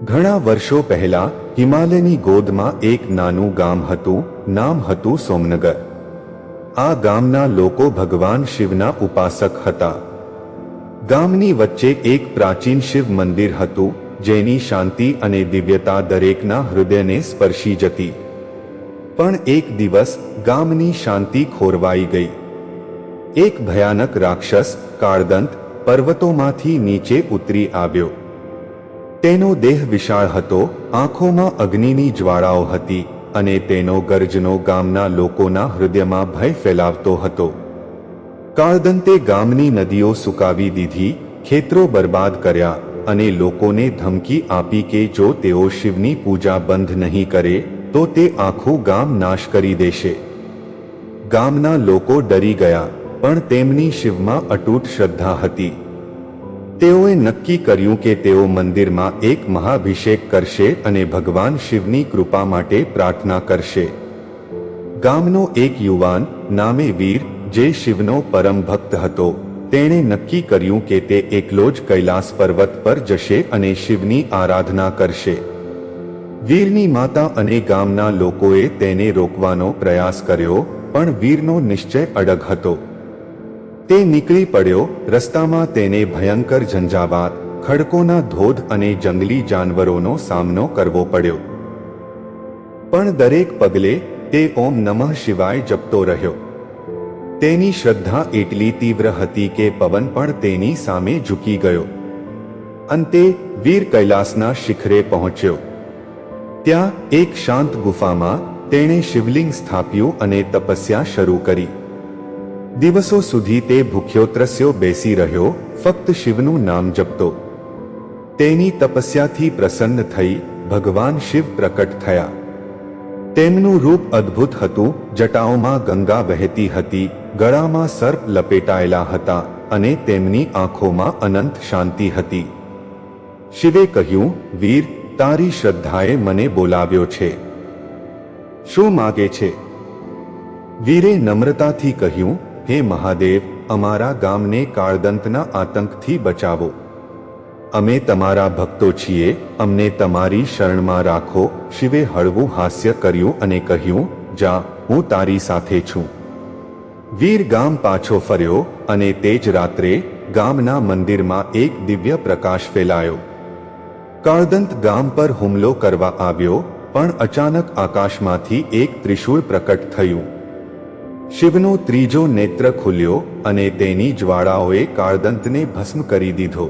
ઘણા વર્ષો પહેલા હિમાલયની ગોદમાં એક નાનું ગામ હતું. નામ હતું સોમનગર. આ ગામના લોકો ભગવાન શિવના ઉપાસક હતા. ગામની વચ્ચે એક પ્રાચીન શિવ મંદિર હતું, જેની શાંતિ અને દિવ્યતા દરેકના હૃદયને સ્પર્શી જતી. પણ એક દિવસ ગામની શાંતિ ખોરવાઈ ગઈ. એક ભયાનક રાક્ષસ કાળદંત પર્વતોમાંથી નીચે ઉતરી આવ્યો. તેનો દેહ વિશાળ હતો, આંખોમાં અગ્નિની જ્વાળાઓ હતી અને તેનો ગર્જનો ગામના લોકોના હૃદયમાં ભય ફેલાવતો હતો. કાળદંતે ગામની નદીઓ સુકાવી દીધી, ખેતરો બરબાદ કર્યા અને લોકોને ધમકી આપી કે જો તેઓ શિવની પૂજા બંધ નહીં કરે તો તે આખું ગામ નાશ કરી દેશે. ગામના લોકો ડરી ગયા, પણ તેમની શિવમાં અતૂટ શ્રદ્ધા હતી. તેઓએ નક્કી કર્યું કે તેઓ મંદિરમાં એક મહાભિષેક કરશે અને ભગવાન શિવની કૃપા માટે પ્રાર્થના કરશે. ગામનો એક યુવાન નામે વીર, જે શિવનો પરમ ભક્ત હતો, તેણે નક્કી કર્યું કે તે એકલો જ કૈલાસ પર્વત પર જશે અને શિવની આરાધના કરશે. વીરની માતા અને ગામના લોકોએ તેને રોકવાનો પ્રયાસ કર્યો, પણ વીરનો નિશ્ચય અડગ હતો. તે નીકળી પડ્યો. રસ્તામાં તેને ભયંકર ઝંઝાવાત, ખડકોના ધોધ અને જંગલી જાનવરોનો સામનો કરવો પડ્યો. પણ દરેક પગલે તે ઓમ નમઃ શિવાય જપતો રહ્યો. તેની શ્રદ્ધા એટલી તીવ્ર હતી કે પવન પણ તેની સામે ઝૂકી ગયો. અંતે વીર કૈલાસના શિખરે પહોંચ્યો. ત્યાં એક શાંત ગુફામાં તેણે શિવલિંગ સ્થાપ્યું અને તપસ્યા શરૂ કરી. દિવસો સુધી તે ભૂખ્યો ત્રસ્યો બેસી રહ્યો, ફક્ત શિવનું નામ જપતો. તેની તપસ્યાથી પ્રસન્ન થઈ ભગવાન શિવ પ્રકટ થયા. તેમનું રૂપ અદ્ભુત હતું. જટાઓમાં ગંગા વહેતી હતી, ગળામાં સર્પ લપેટાયેલા હતા અને તેમની આંખોમાં અનંત શાંતિ હતી. શિવે કહ્યું, વીર, તારી શ્રદ્ધાએ મને બોલાવ્યો છે. શું માગે છે? વીરે નમ્રતાથી કહ્યું, હે મહાદેવ, અમારા ગામને કાળદંતના આતંકથી બચાવો. અમે તમારા ભક્તો છીએ, અમને તમારી શરણમાં રાખો. શિવે હળવું હાસ્ય કર્યું અને કહ્યું, જા, હું તારી સાથે છું. વીર ગામ પાછો ફર્યો અને તે જ રાત્રે ગામના મંદિરમાં એક દિવ્ય પ્રકાશ ફેલાયો. કાળદંત ગામ પર હુમલો કરવા આવ્યો, પણ અચાનક આકાશમાંથી એક ત્રિશૂળ પ્રકટ થયું. શિવનો ત્રીજો નેત્ર ખુલ્યો અને તેની જ્વાળાઓએ કાળદંતને ભસ્મ કરી દીધો.